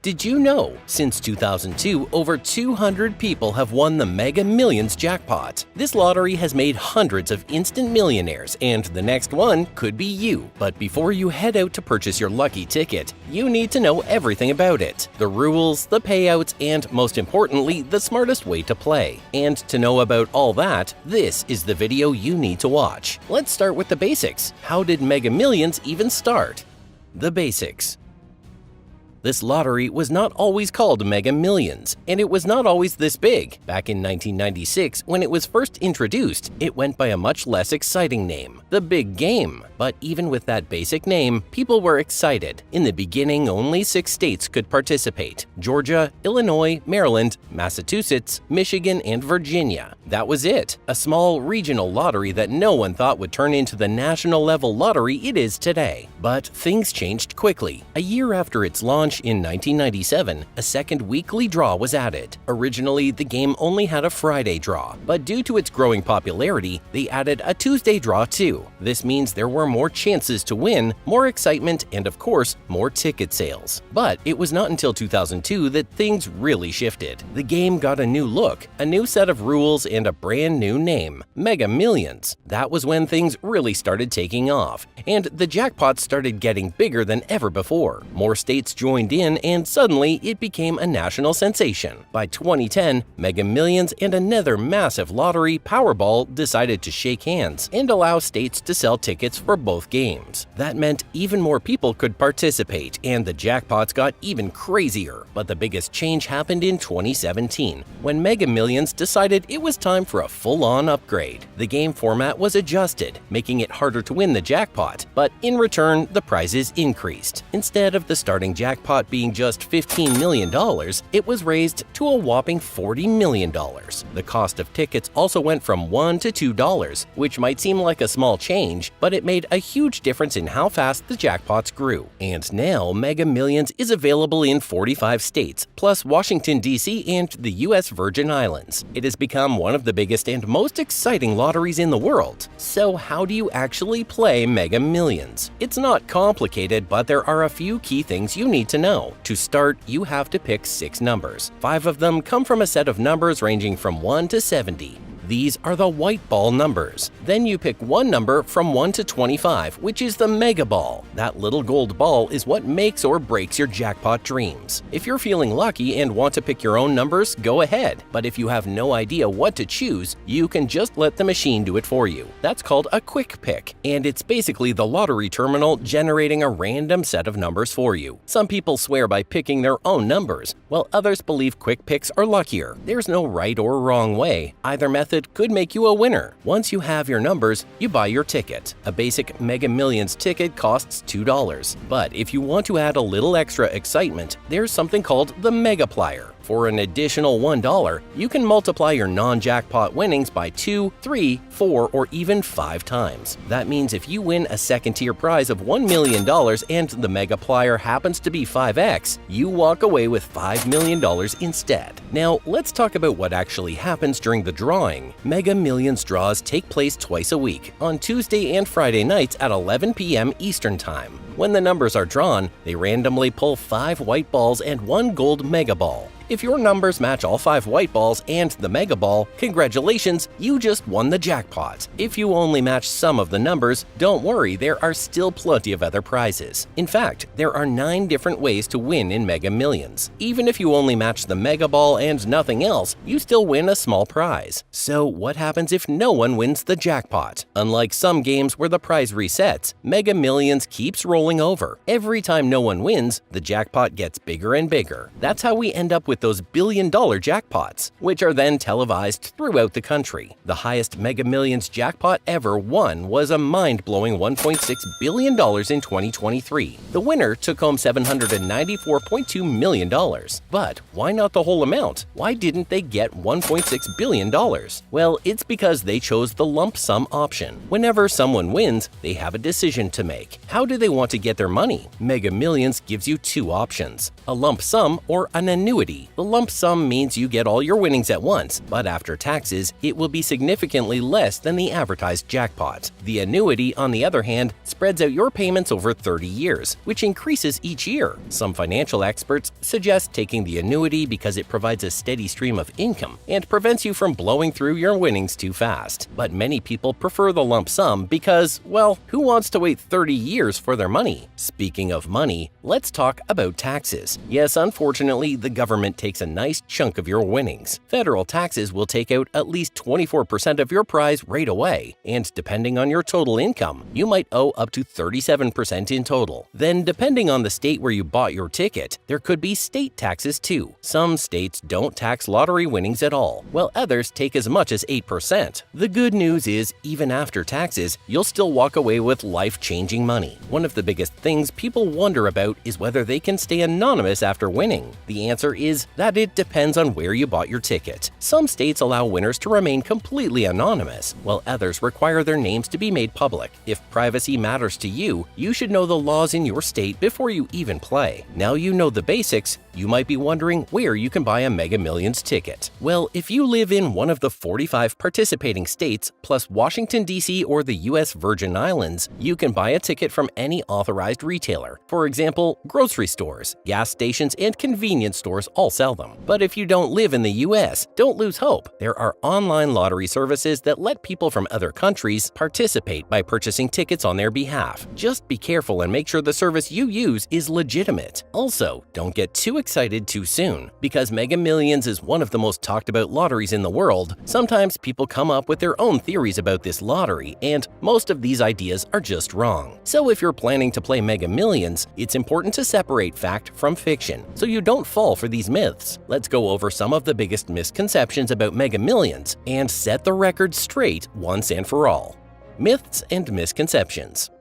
Did you know, since 2002, over 200 people have won the Mega Millions jackpot? This lottery has made hundreds of instant millionaires, and the next one could be you. But before you head out to purchase your lucky ticket, you need to know everything about it. The rules, the payouts, and most importantly, the smartest way to play. And to know about all that, this is the video you need to watch. Let's start with the basics. How did Mega Millions even start? The basics. This lottery was not always called Mega Millions, and it was not always this big. Back in 1996, when it was first introduced, it went by a much less exciting name, The Big Game. But even with that basic name, people were excited. In the beginning, only 6 states could participate: Georgia, Illinois, Maryland, Massachusetts, Michigan, and Virginia. That was it, a small regional lottery that no one thought would turn into the national-level lottery it is today. But things changed quickly. A year after its launch, in 1997, a second weekly draw was added. Originally, the game only had a Friday draw, but due to its growing popularity, they added a Tuesday draw too. This means there were more chances to win, more excitement, and of course, more ticket sales. But it was not until 2002 that things really shifted. The game got a new look, a new set of rules, and a brand new name, Mega Millions. That was when things really started taking off, and the jackpots started getting bigger than ever before. More states joined in, and suddenly it became a national sensation. By 2010, Mega Millions and another massive lottery, Powerball, decided to shake hands and allow states to sell tickets for both games. That meant even more people could participate, and the jackpots got even crazier. But the biggest change happened in 2017, when Mega Millions decided it was time for a full-on upgrade. The game format was adjusted, making it harder to win the jackpot, but in return, the prizes increased. Instead of the starting jackpot being just $15 million, it was raised to a whopping $40 million. The cost of tickets also went from $1 to $2, which might seem like a small change, but it made a huge difference in how fast the jackpots grew. And now, Mega Millions is available in 45 states, plus Washington, D.C. and the U.S. Virgin Islands. It has become one of the biggest and most exciting lotteries in the world. So how do you actually play Mega Millions? It's not complicated, but there are a few key things you need to know. To start, you have to pick 6 numbers. 5 of them come from a set of numbers ranging from 1 to 70. These are the white ball numbers. Then you pick one number from 1 to 25, which is the mega ball. That little gold ball is what makes or breaks your jackpot dreams. If you're feeling lucky and want to pick your own numbers, go ahead. But if you have no idea what to choose, you can just let the machine do it for you. That's called a quick pick, and it's basically the lottery terminal generating a random set of numbers for you. Some people swear by picking their own numbers, while others believe quick picks are luckier. There's no right or wrong way. Either method could make you a winner. Once you have your numbers, you buy your ticket. A basic Mega Millions ticket costs $2. But if you want to add a little extra excitement, there's something called the Megaplier. For an additional $1, you can multiply your non-jackpot winnings by 2, 3, 4, or even 5 times. That means if you win a second-tier prize of $1 million and the Megaplier happens to be 5x, you walk away with $5 million instead. Now, let's talk about what actually happens during the drawing. Mega Millions draws take place twice a week, on Tuesday and Friday nights at 11 p.m. Eastern Time. When the numbers are drawn, they randomly pull 5 white balls and 1 gold mega ball. If your numbers match all 5 white balls and the mega ball, congratulations, you just won the jackpot. If you only match some of the numbers, don't worry, there are still plenty of other prizes. In fact, there are 9 different ways to win in Mega Millions. Even if you only match the mega ball and nothing else, you still win a small prize. So what happens if no one wins the jackpot? Unlike some games where the prize resets, Mega Millions keeps rolling over. Every time no one wins, the jackpot gets bigger and bigger. That's how we end up with those billion-dollar jackpots, which are then televised throughout the country. The highest Mega Millions jackpot ever won was a mind-blowing $1.6 billion in 2023. The winner took home $794.2 million. But why not the whole amount? Why didn't they get $1.6 billion? Well, it's because they chose the lump sum option. Whenever someone wins, they have a decision to make. How do they want to get their money? Mega Millions gives you 2 options: a lump sum or an annuity. The lump sum means you get all your winnings at once, but after taxes, it will be significantly less than the advertised jackpot. The annuity, on the other hand, spreads out your payments over 30 years, which increases each year. Some financial experts suggest taking the annuity because it provides a steady stream of income and prevents you from blowing through your winnings too fast. But many people prefer the lump sum because, well, who wants to wait 30 years for their money? Speaking of money, let's talk about taxes. Yes, unfortunately, the government takes a nice chunk of your winnings. Federal taxes will take out at least 24% of your prize right away, and depending on your total income, you might owe up to 37% in total. Then, depending on the state where you bought your ticket, there could be state taxes too. Some states don't tax lottery winnings at all, while others take as much as 8%. The good news is, even after taxes, you'll still walk away with life-changing money. One of the biggest things people wonder about is whether they can stay anonymous after winning. The answer is that it depends on where you bought your ticket. Some states allow winners to remain completely anonymous, while others require their names to be made public. If privacy matters to you, you should know the laws in your state before you even play. Now you know the basics, you might be wondering where you can buy a Mega Millions ticket. Well, if you live in one of the 45 participating states, plus Washington, D.C. or the U.S. Virgin Islands, you can buy a ticket from any authorized retailer. For example, grocery stores, gas stations, and convenience stores all sell them. But if you don't live in the U.S., don't lose hope. There are online lottery services that let people from other countries participate by purchasing tickets on their behalf. Just be careful and make sure the service you use is legitimate. Also, don't get too excited too soon. Because Mega Millions is one of the most talked about lotteries in the world, sometimes people come up with their own theories about this lottery, and most of these ideas are just wrong. So if you're planning to play Mega Millions, it's important to separate fact from fiction, so you don't fall for these myths. Let's go over some of the biggest misconceptions about Mega Millions and set the record straight once and for all. Myths and misconceptions.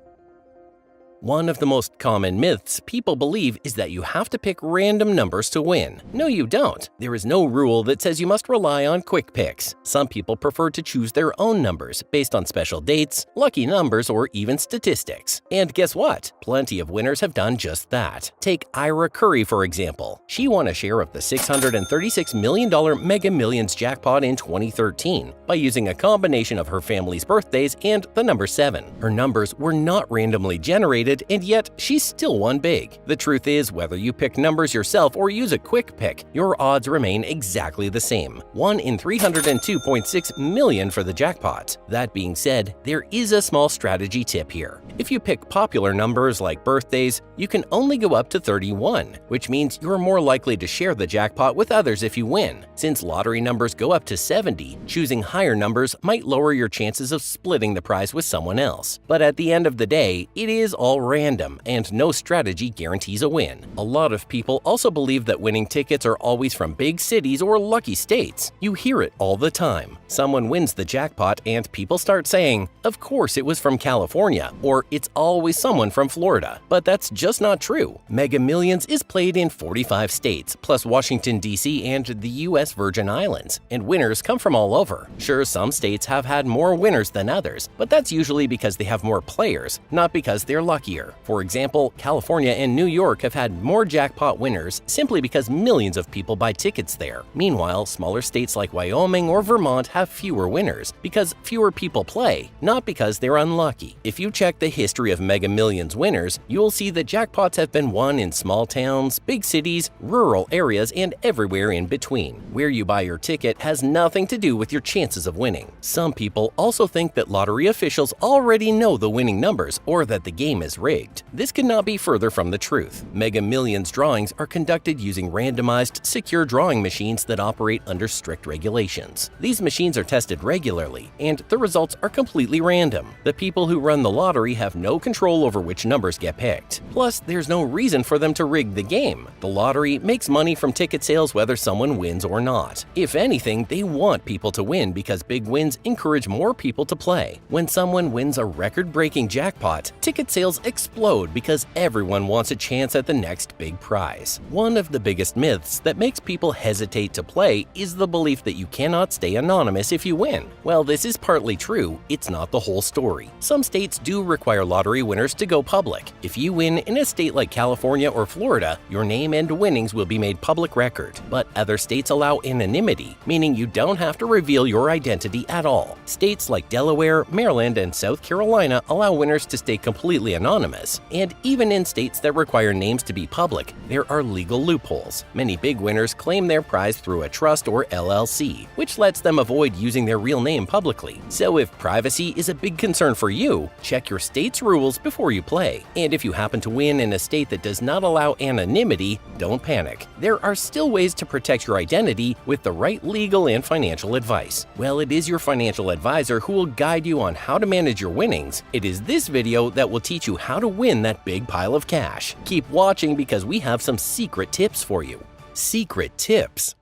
One of the most common myths people believe is that you have to pick random numbers to win. No, you don't. There is no rule that says you must rely on quick picks. Some people prefer to choose their own numbers based on special dates, lucky numbers, or even statistics. And guess what? Plenty of winners have done just that. Take Ira Curry, for example. She won a share of the $636 million Mega Millions jackpot in 2013 by using a combination of her family's birthdays and the number 7. Her numbers were not randomly generated, and yet she still won big. The truth is, whether you pick numbers yourself or use a quick pick, your odds remain exactly the same. 1 in 302.6 million for the jackpot. That being said, there is a small strategy tip here. If you pick popular numbers like birthdays, you can only go up to 31, which means you're more likely to share the jackpot with others if you win. Since lottery numbers go up to 70, choosing higher numbers might lower your chances of splitting the prize with someone else. But at the end of the day, it is all random, and no strategy guarantees a win. A lot of people also believe that winning tickets are always from big cities or lucky states. You hear it all the time. Someone wins the jackpot and people start saying, "Of course it was from California," or "It's always someone from Florida." But that's just not true. Mega Millions is played in 45 states, plus Washington, D.C. and the U.S. Virgin Islands, and winners come from all over. Sure, some states have had more winners than others, but that's usually because they have more players, not because they're luckier. For example, California and New York have had more jackpot winners simply because millions of people buy tickets there. Meanwhile, smaller states like Wyoming or Vermont have fewer winners because fewer people play, not because they're unlucky. If you check the history of Mega Millions winners, you'll see that jackpots have been won in small towns, big cities, rural areas, and everywhere in between. Where you buy your ticket has nothing to do with your chances of winning. Some people also think that lottery officials already know the winning numbers or that the game is rigged. This could not be further from the truth. Mega Millions drawings are conducted using randomized, secure drawing machines that operate under strict regulations. These machines are tested regularly, and the results are completely random. The people who run the lottery have no control over which numbers get picked. Plus, there's no reason for them to rig the game. The lottery makes money from ticket sales whether someone wins or not. If anything, they want people to win because big wins encourage more people to play. When someone wins a record-breaking jackpot, ticket sales explode because everyone wants a chance at the next big prize. One of the biggest myths that makes people hesitate to play is the belief that you cannot stay anonymous if you win. While this is partly true, it's not the whole story. Some states do require lottery winners to go public. If you win in a state like California or Florida, your name and winnings will be made public record. But other states allow anonymity, meaning you don't have to reveal your identity at all. States like Delaware, Maryland, and South Carolina allow winners to stay completely anonymous. And even in states that require names to be public, there are legal loopholes. Many big winners claim their prize through a trust or LLC, which lets them avoid using their real name publicly. So if privacy is a big concern for you, check your state's rules before you play. And if you happen to win in a state that does not allow anonymity, don't panic. There are still ways to protect your identity with the right legal and financial advice. Well, it is your financial advisor who will guide you on how to manage your winnings. It is this video that will teach you how to win that big pile of cash. Keep watching because we have some secret tips for you. Secret tips.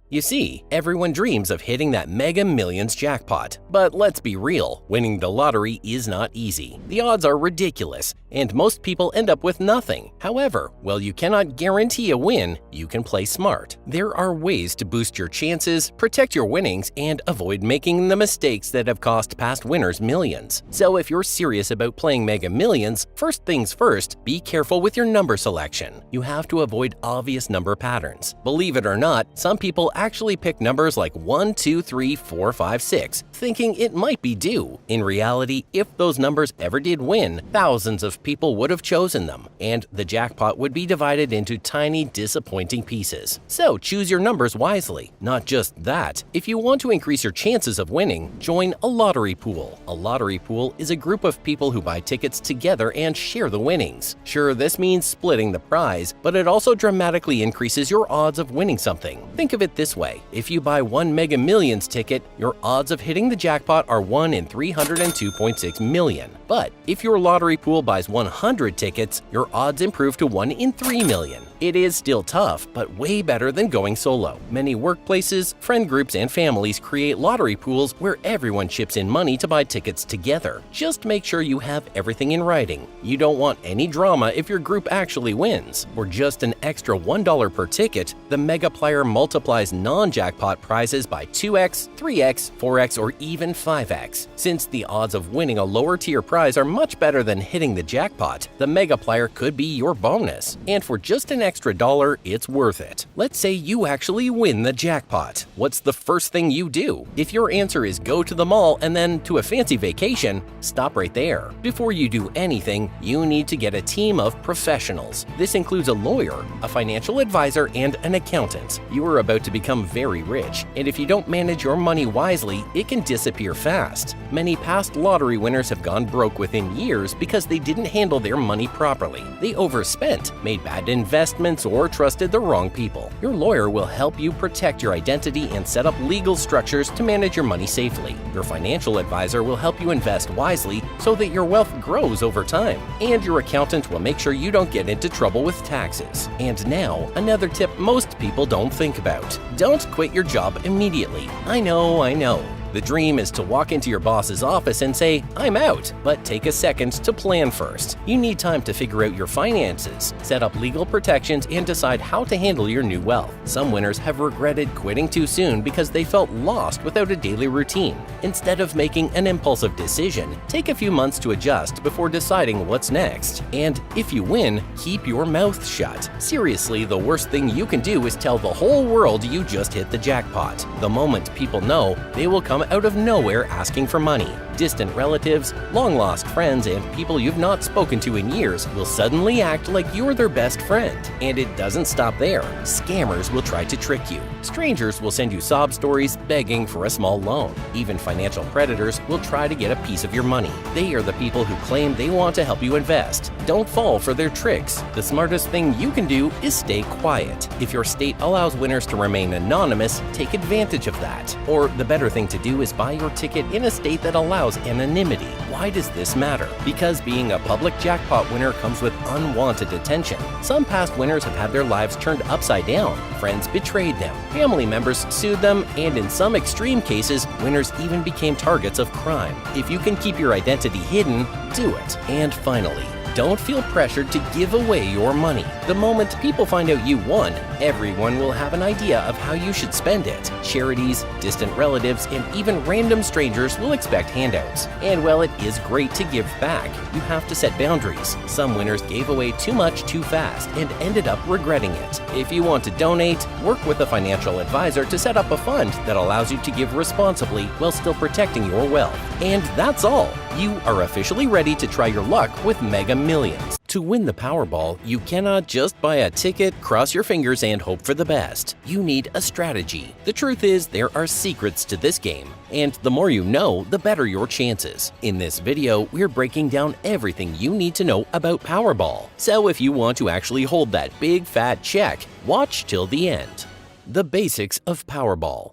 You see, everyone dreams of hitting that Mega Millions jackpot. But let's be real, winning the lottery is not easy. The odds are ridiculous, and most people end up with nothing. However, while you cannot guarantee a win, you can play smart. There are ways to boost your chances, protect your winnings, and avoid making the mistakes that have cost past winners millions. So if you're serious about playing Mega Millions, first things first, be careful with your number selection. You have to avoid obvious number patterns. Believe it or not, some people actually pick numbers like 1, 2, 3, 4, 5, 6, thinking it might be due. In reality, if those numbers ever did win, thousands of people would have chosen them, and the jackpot would be divided into tiny, disappointing pieces. So choose your numbers wisely. Not just that, if you want to increase your chances of winning, join a lottery pool. A lottery pool is a group of people who buy tickets together and share the winnings. Sure, this means splitting the prize, but it also dramatically increases your odds of winning something. Think of it this way. If you buy one Mega Millions ticket, your odds of hitting the jackpot are 1 in 302.6 million. But if your lottery pool buys 100 tickets, your odds improve to 1 in 3 million. It is still tough, but way better than going solo. Many workplaces, friend groups, and families create lottery pools where everyone chips in money to buy tickets together. Just make sure you have everything in writing. You don't want any drama if your group actually wins. For just an extra $1 per ticket, the Megaplier multiplies non-jackpot prizes by 2x, 3x, 4x, or even 5x. Since the odds of winning a lower-tier prize are much better than hitting the jackpot, the Megaplier could be your bonus. And for just an extra $1, it's worth it. Let's say you actually win the jackpot. What's the first thing you do? If your answer is go to the mall and then to a fancy vacation, stop right there. Before you do anything, you need to get a team of professionals. This includes a lawyer, a financial advisor, and an accountant. You are about to become very rich, and if you don't manage your money wisely, it can disappear fast. Many past lottery winners have gone broke within years because they didn't handle their money properly. They overspent, made bad investments, or trusted the wrong people. Your lawyer will help you protect your identity and set up legal structures to manage your money safely. Your financial advisor will help you invest wisely so that your wealth grows over time. And your accountant will make sure you don't get into trouble with taxes. And now, another tip most people don't think about. Don't quit your job immediately. I know. The dream is to walk into your boss's office and say, "I'm out," but take a second to plan first. You need time to figure out your finances, set up legal protections, and decide how to handle your new wealth. Some winners have regretted quitting too soon because they felt lost without a daily routine. Instead of making an impulsive decision, take a few months to adjust before deciding what's next. And if you win, keep your mouth shut. Seriously, the worst thing you can do is tell the whole world you just hit the jackpot. The moment people know, they will come out of nowhere asking for money. Distant relatives, long-lost friends, and people you've not spoken to in years will suddenly act like you're their best friend. And it doesn't stop there. Scammers will try to trick you. Strangers will send you sob stories begging for a small loan. Even financial predators will try to get a piece of your money. They are the people who claim they want to help you invest. Don't fall for their tricks. The smartest thing you can do is stay quiet. If your state allows winners to remain anonymous, take advantage of that. Or the better thing to do is buy your ticket in a state that allows anonymity. Why does this matter? Because being a public jackpot winner comes with unwanted attention. Some past winners have had their lives turned upside down. Friends betrayed them, family members sued them, and in some extreme cases, winners even became targets of crime. If you can keep your identity hidden, do it. And finally, don't feel pressured to give away your money. The moment people find out you won, everyone will have an idea of how you should spend it. Charities, distant relatives, and even random strangers will expect handouts. And while it is great to give back, you have to set boundaries. Some winners gave away too much too fast and ended up regretting it. If you want to donate, work with a financial advisor to set up a fund that allows you to give responsibly while still protecting your wealth. And that's all. You are officially ready to try your luck with Mega Millions. To win the Powerball, you cannot just buy a ticket, cross your fingers, and hope for the best. You need a strategy. The truth is, there are secrets to this game, and the more you know, the better your chances. In this video, we're breaking down everything you need to know about Powerball. So if you want to actually hold that big fat check, watch till the end. The basics of Powerball.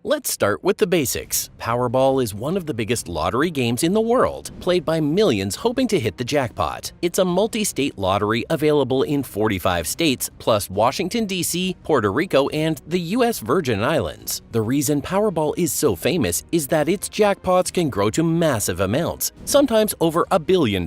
Let's start with the basics. Powerball is one of the biggest lottery games in the world, played by millions hoping to hit the jackpot. It's a multi-state lottery available in 45 states, plus Washington, D.C., Puerto Rico, and the U.S. Virgin Islands. The reason Powerball is so famous is that its jackpots can grow to massive amounts, sometimes over $1 billion,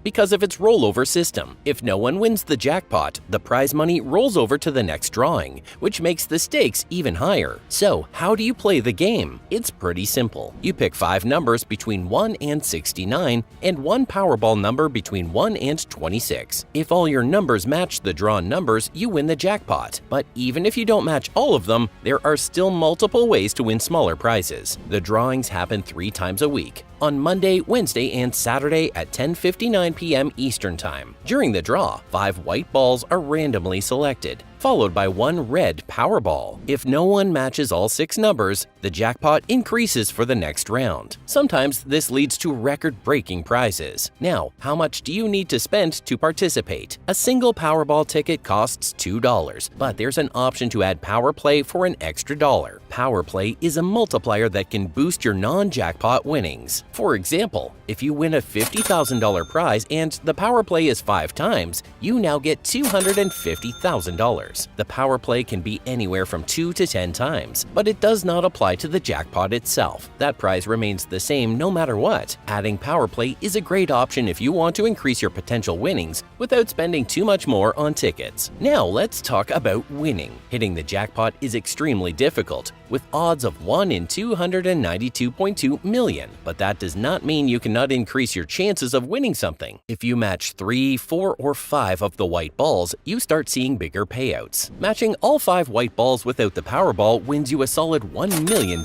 because of its rollover system. If no one wins the jackpot, the prize money rolls over to the next drawing, which makes the stakes even higher. So, how do you play the game? It's pretty simple. You pick 5 numbers between 1 and 69 and 1 Powerball number between 1 and 26. If all your numbers match the drawn numbers, you win the jackpot. But even if you don't match all of them, there are still multiple ways to win smaller prizes. The drawings happen 3 times a week, on Monday, Wednesday, and Saturday at 10:59 p.m. Eastern Time. During the draw, 5 white balls are randomly selected, followed by 1 red Powerball. If no one matches all 6 numbers, the jackpot increases for the next round. Sometimes this leads to record-breaking prizes. Now, how much do you need to spend to participate? A single Powerball ticket costs $2, but there's an option to add Power Play for an extra $1. Power Play is a multiplier that can boost your non-jackpot winnings. For example, if you win a $50,000 prize and the Power Play is 5 times, you now get $250,000. The Power Play can be anywhere from 2 to 10 times, but it does not apply to the jackpot itself. That prize remains the same no matter what. Adding Power Play is a great option if you want to increase your potential winnings without spending too much more on tickets. Now let's talk about winning. Hitting the jackpot is extremely difficult, with odds of 1 in 292.2 million, but that does not mean you cannot increase your chances of winning something. If you match 3, 4, or 5 of the white balls, you start seeing bigger payouts. Matching all 5 white balls without the Powerball wins you a solid $1 million,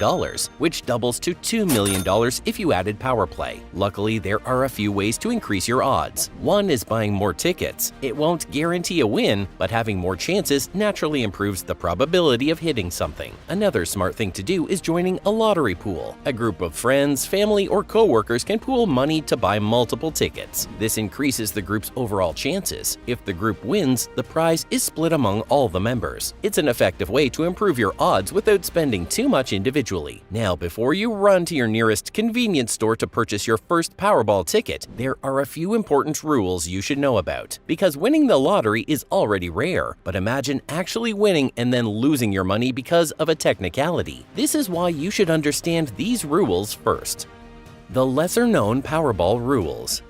which doubles to $2 million if you added Power Play. Luckily, there are a few ways to increase your odds. One is buying more tickets. It won't guarantee a win, but having more chances naturally improves the probability of hitting something. Another smart thing to do is joining a lottery pool. A group of friends, family, or co-workers can pool money to buy multiple tickets. This increases the group's overall chances. If the group wins, the prize is split among all the members. It's an effective way to improve your odds without spending too much individually. Now, before you run to your nearest convenience store to purchase your first Powerball ticket, there are a few important rules you should know about. Because winning the lottery is already rare, but imagine actually winning and then losing your money because of a technicality. This is why you should understand these rules first. The lesser-known Powerball rules.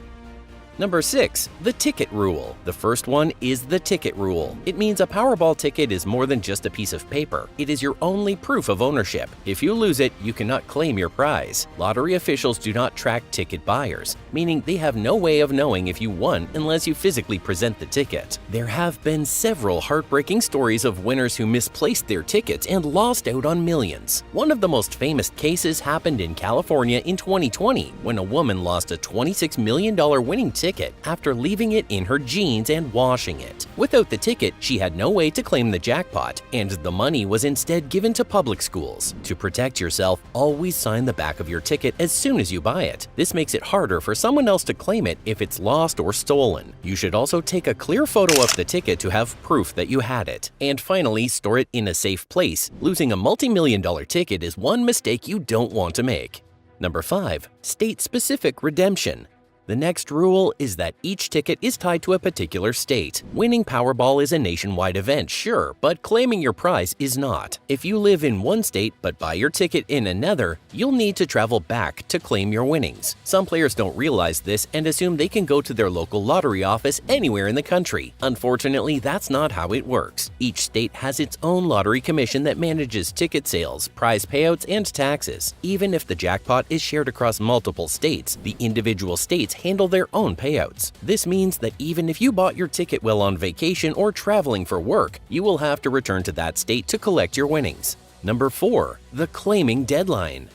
Number 6. The ticket rule. The first one is the ticket rule. It means a Powerball ticket is more than just a piece of paper. It is your only proof of ownership. If you lose it, you cannot claim your prize. Lottery officials do not track ticket buyers, meaning they have no way of knowing if you won unless you physically present the ticket. There have been several heartbreaking stories of winners who misplaced their tickets and lost out on millions. One of the most famous cases happened in California in 2020 when a woman lost a $26 million winning ticket after leaving it in her jeans and washing it. Without the ticket, she had no way to claim the jackpot, and the money was instead given to public schools. To protect yourself, always sign the back of your ticket as soon as you buy it. This makes it harder for someone else to claim it if it's lost or stolen. You should also take a clear photo of the ticket to have proof that you had it. And finally, store it in a safe place. Losing a multi-million-dollar ticket is one mistake you don't want to make. Number 5. State-specific redemption. The The next rule is that each ticket is tied to a particular state. Winning Powerball is a nationwide event, sure, but claiming your prize is not. If you live in one state but buy your ticket in another, you'll need to travel back to claim your winnings. Some players don't realize this and assume they can go to their local lottery office anywhere in the country. Unfortunately, that's not how it works. Each state has its own lottery commission that manages ticket sales, prize payouts, and taxes. Even if the jackpot is shared across multiple states, the individual states handle their own payouts. This means that even if you bought your ticket while on vacation or traveling for work, you will have to return to that state to collect your winnings. Number 4. The claiming deadline.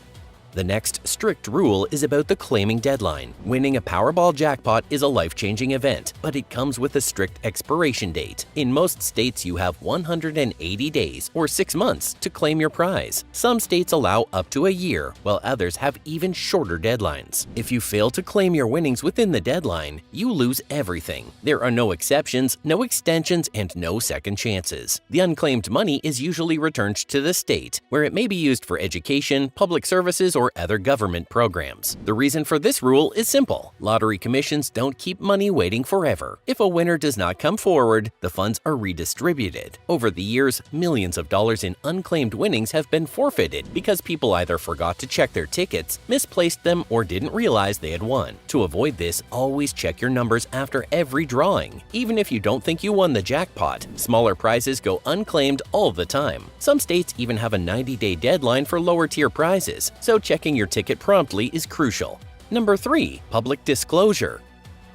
The next strict rule is about the claiming deadline. Winning a Powerball jackpot is a life-changing event, but it comes with a strict expiration date. In most states, you have 180 days, or 6 months, to claim your prize. Some states allow up to a year, while others have even shorter deadlines. If you fail to claim your winnings within the deadline, you lose everything. There are no exceptions, no extensions, and no second chances. The unclaimed money is usually returned to the state, where it may be used for education, public services, or other government programs. The reason for this rule is simple. Lottery commissions don't keep money waiting forever. If a winner does not come forward, the funds are redistributed. Over the years, millions of dollars in unclaimed winnings have been forfeited because people either forgot to check their tickets, misplaced them, or didn't realize they had won. To avoid this, always check your numbers after every drawing. Even if you don't think you won the jackpot, smaller prizes go unclaimed all the time. Some states even have a 90-day deadline for lower-tier prizes, so checking your ticket promptly is crucial. Number 3. Public disclosure.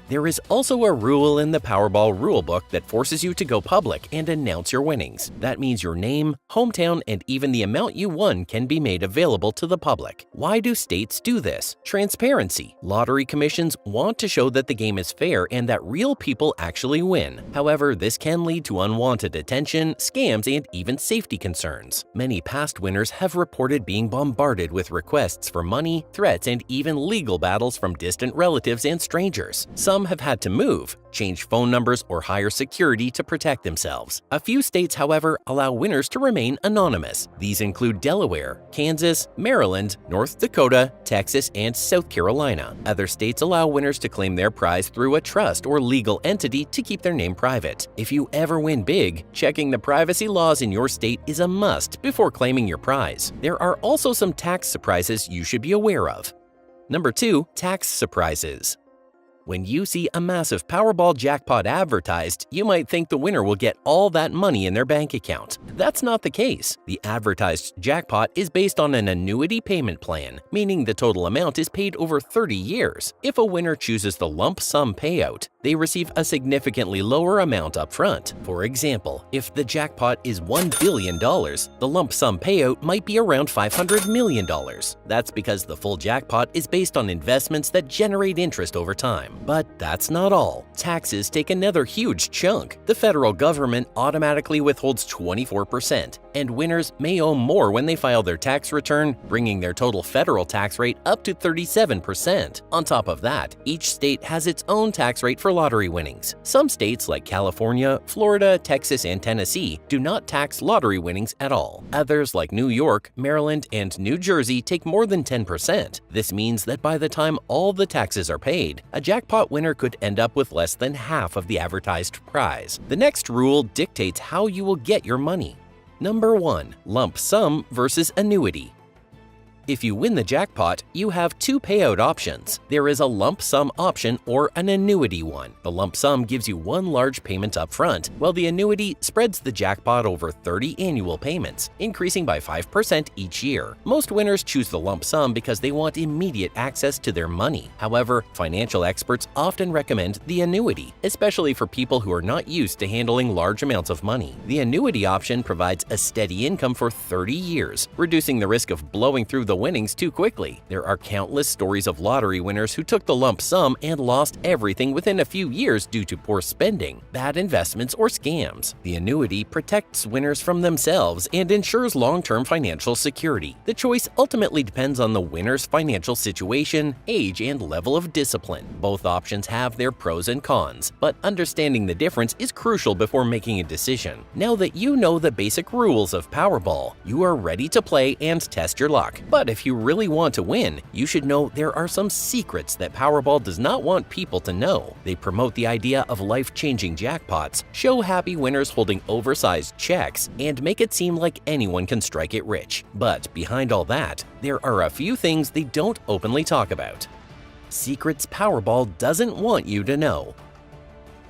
There is also a rule in the Powerball rulebook that forces you to go public and announce your winnings. That means your name, hometown, and even the amount you won can be made available to the public. Why do states do this? Transparency. Lottery commissions want to show that the game is fair and that real people actually win. However, this can lead to unwanted attention, scams, and even safety concerns. Many past winners have reported being bombarded with requests for money, threats, and even legal battles from distant relatives and strangers. Some have had to move, change phone numbers, or hire security to protect themselves. A few states, however, allow winners to remain anonymous. These include Delaware, Kansas, Maryland, North Dakota, Texas, and South Carolina. Other states allow winners to claim their prize through a trust or legal entity to keep their name private. If you ever win big, checking the privacy laws in your state is a must before claiming your prize. There are also some tax surprises you should be aware of. Number 2. Tax surprises. When you see a massive Powerball jackpot advertised, you might think the winner will get all that money in their bank account. That's not the case. The advertised jackpot is based on an annuity payment plan, meaning the total amount is paid over 30 years. If a winner chooses the lump sum payout, they receive a significantly lower amount up front. For example, if the jackpot is $1 billion, the lump sum payout might be around $500 million. That's because the full jackpot is based on investments that generate interest over time. But that's not all. Taxes take another huge chunk. The federal government automatically withholds 24%, and winners may owe more when they file their tax return, bringing their total federal tax rate up to 37%. On top of that, each state has its own tax rate for lottery winnings. Some states like California, Florida, Texas, and Tennessee do not tax lottery winnings at all. Others like New York, Maryland, and New Jersey take more than 10%. This means that by the time all the taxes are paid, a jackpot winner could end up with less than half of the advertised prize. The next rule dictates how you will get your money. Number 1. Lump sum versus annuity. If you win the jackpot, you have two payout options. There is a lump sum option or an annuity one. The lump sum gives you one large payment up front, while the annuity spreads the jackpot over 30 annual payments, increasing by 5% each year. Most winners choose the lump sum because they want immediate access to their money. However, financial experts often recommend the annuity, especially for people who are not used to handling large amounts of money. The annuity option provides a steady income for 30 years, reducing the risk of blowing through the winnings too quickly. There are countless stories of lottery winners who took the lump sum and lost everything within a few years due to poor spending, bad investments, or scams. The annuity protects winners from themselves and ensures long-term financial security. The choice ultimately depends on the winner's financial situation, age, and level of discipline. Both options have their pros and cons, but understanding the difference is crucial before making a decision. Now that you know the basic rules of Powerball, you are ready to play and test your luck. But But if you really want to win, you should know there are some secrets that Powerball does not want people to know. They promote the idea of life-changing jackpots, show happy winners holding oversized checks, and make it seem like anyone can strike it rich. But behind all that, there are a few things they don't openly talk about. Secrets Powerball doesn't want you to know.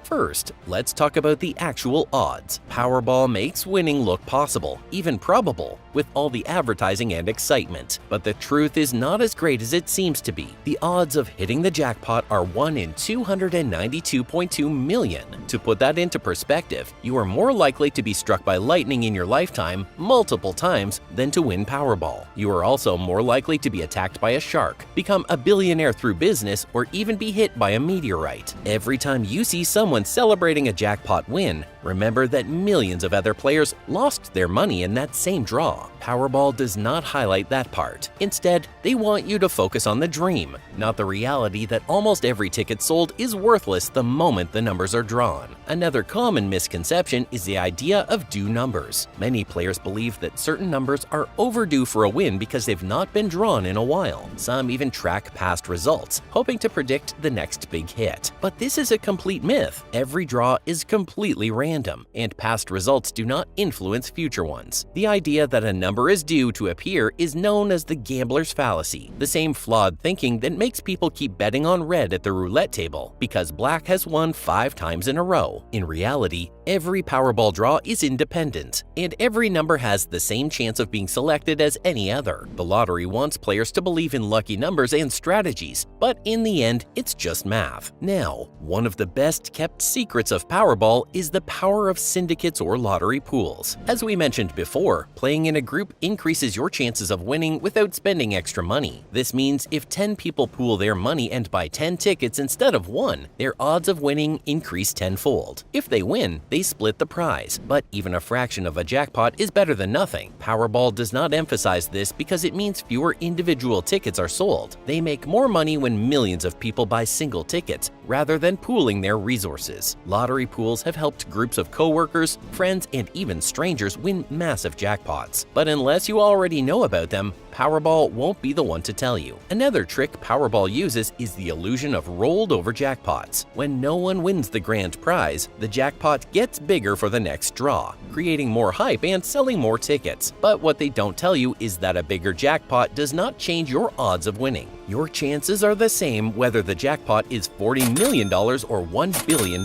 First, let's talk about the actual odds. Powerball makes winning look possible, even probable, with all the advertising and excitement. But the truth is not as great as it seems to be. The odds of hitting the jackpot are 1 in 292.2 million. To put that into perspective, you are more likely to be struck by lightning in your lifetime multiple times than to win Powerball. You are also more likely to be attacked by a shark, become a billionaire through business, or even be hit by a meteorite. Every time you see someone celebrating a jackpot win, remember that millions of other players lost their money in that same draw. Powerball does not highlight that part. Instead, they want you to focus on the dream, not the reality that almost every ticket sold is worthless the moment the numbers are drawn. Another common misconception is the idea of due numbers. Many players believe that certain numbers are overdue for a win because they've not been drawn in a while. Some even track past results, hoping to predict the next big hit. But this is a complete myth. Every draw is completely random, and past results do not influence future ones. The idea that a number is due to appear is known as the gambler's fallacy, the same flawed thinking that makes people keep betting on red at the roulette table because black has won 5 times in a row. In reality, every Powerball draw is independent, and every number has the same chance of being selected as any other. The lottery wants players to believe in lucky numbers and strategies, but in the end, it's just math. Now, one of the best-kept secrets of Powerball is the power of syndicates or lottery pools. As we mentioned before, playing in a group increases your chances of winning without spending extra money. This means if 10 people pool their money and buy 10 tickets instead of 1, their odds of winning increase tenfold. If they win, they split the prize, but even a fraction of a jackpot is better than nothing. Powerball does not emphasize this because it means fewer individual tickets are sold. They make more money when millions of people buy single tickets rather than pooling their resources. Lottery pools have helped groups of coworkers, friends, and even strangers win massive jackpots. But unless you already know about them, Powerball won't be the one to tell you. Another trick Powerball uses is the illusion of rolled over jackpots. When no one wins the grand prize, the jackpot gets bigger for the next draw, creating more hype and selling more tickets. But what they don't tell you is that a bigger jackpot does not change your odds of winning. Your chances are the same whether the jackpot is $40 million or $1 billion.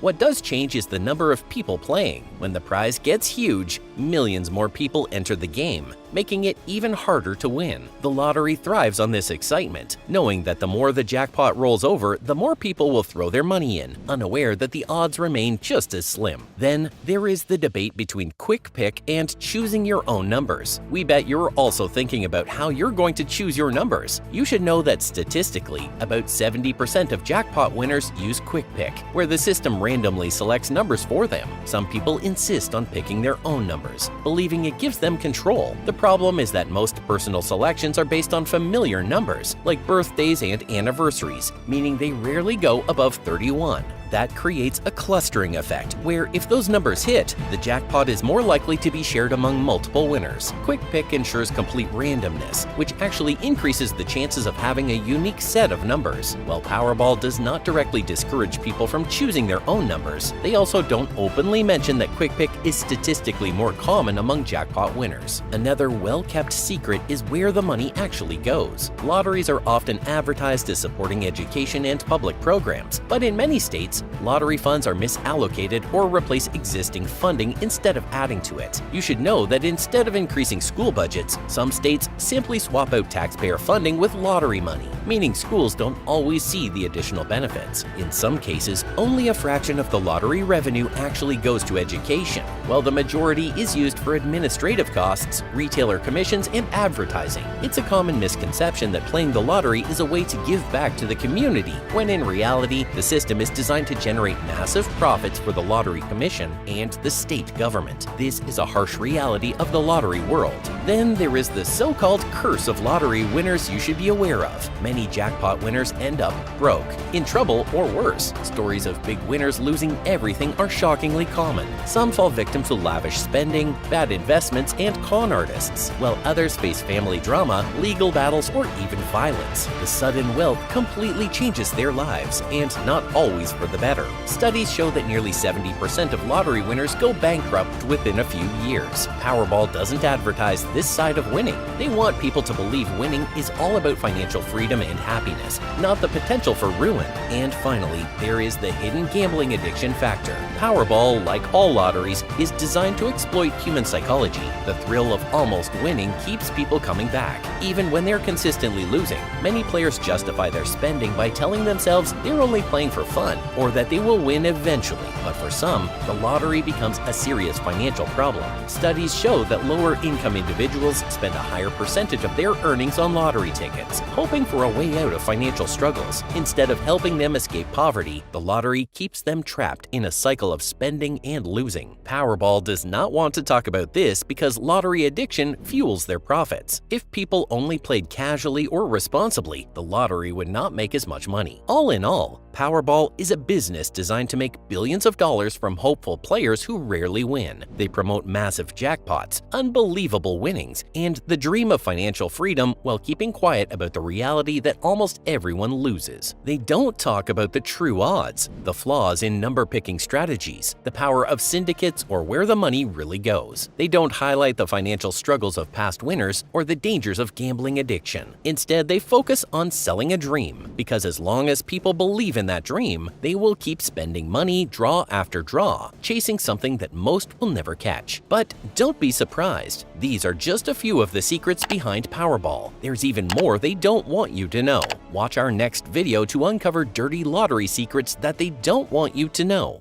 What does change is the number of people playing. When the prize gets huge, millions more people enter the game, making it even harder to win. The lottery thrives on this excitement, knowing that the more the jackpot rolls over, the more people will throw their money in, unaware that the odds remain just as slim. Then, there is the debate between quick pick and choosing your own numbers. We bet you're also thinking about how you're going to choose your numbers. You should know that statistically, about 70% of jackpot winners use quick pick, where the system randomly selects numbers for them. Some people insist on picking their own numbers, believing it gives them control. The problem is that most personal selections are based on familiar numbers, like birthdays and anniversaries, meaning they rarely go above 31. That creates a clustering effect, where if those numbers hit, the jackpot is more likely to be shared among multiple winners. Quick Pick ensures complete randomness, which actually increases the chances of having a unique set of numbers. While Powerball does not directly discourage people from choosing their own numbers, they also don't openly mention that Quick Pick is statistically more common among jackpot winners. Another well-kept secret is where the money actually goes. Lotteries are often advertised as supporting education and public programs, but in many states, lottery funds are misallocated or replace existing funding instead of adding to it. You should know that instead of increasing school budgets, some states simply swap out taxpayer funding with lottery money, meaning schools don't always see the additional benefits. In some cases, only a fraction of the lottery revenue actually goes to education, while the majority is used for administrative costs, retailer commissions, and advertising. It's a common misconception that playing the lottery is a way to give back to the community, when in reality, the system is designed to generate massive profits for the Lottery Commission and the state government. This is a harsh reality of the lottery world. Then there is the so-called curse of lottery winners you should be aware of. Many jackpot winners end up broke, in trouble, or worse. Stories of big winners losing everything are shockingly common. Some fall victim victim to lavish spending, bad investments, and con artists, while others face family drama, legal battles, or even violence. The sudden wealth completely changes their lives, and not always for the better. Studies show that nearly 70% of lottery winners go bankrupt within a few years. Powerball doesn't advertise this side of winning. They want people to believe winning is all about financial freedom and happiness, not the potential for ruin. And finally, there is the hidden gambling addiction factor. Powerball, like all lotteries, is designed to exploit human psychology. The thrill of almost winning keeps people coming back, even when they're consistently losing. Many players justify their spending by telling themselves they're only playing for fun, or that they will win eventually. But for some, the lottery becomes a serious financial problem. Studies show that lower-income individuals spend a higher percentage of their earnings on lottery tickets, hoping for a way out of financial struggles. Instead of helping them escape poverty, the lottery keeps them trapped in a cycle of spending and losing. Powerball does not want to talk about this because lottery addiction fuels their profits. If people only played casually or responsibly, the lottery would not make as much money. All in all, Powerball is a business designed to make billions of dollars from hopeful players who rarely win. They promote massive jackpots, unbelievable winnings, and the dream of financial freedom while keeping quiet about the reality that almost everyone loses. They don't talk about the true odds, the flaws in number-picking strategies, the power of syndicates, or where the money really goes. They don't highlight the financial struggles of past winners or the dangers of gambling addiction. Instead, they focus on selling a dream, because as long as people believe in that dream, they will keep spending money draw after draw, chasing something that most will never catch. But don't be surprised. These are just a few of the secrets behind Powerball. There's even more they don't want you to know. Watch our next video to uncover dirty lottery secrets that they don't want you to know.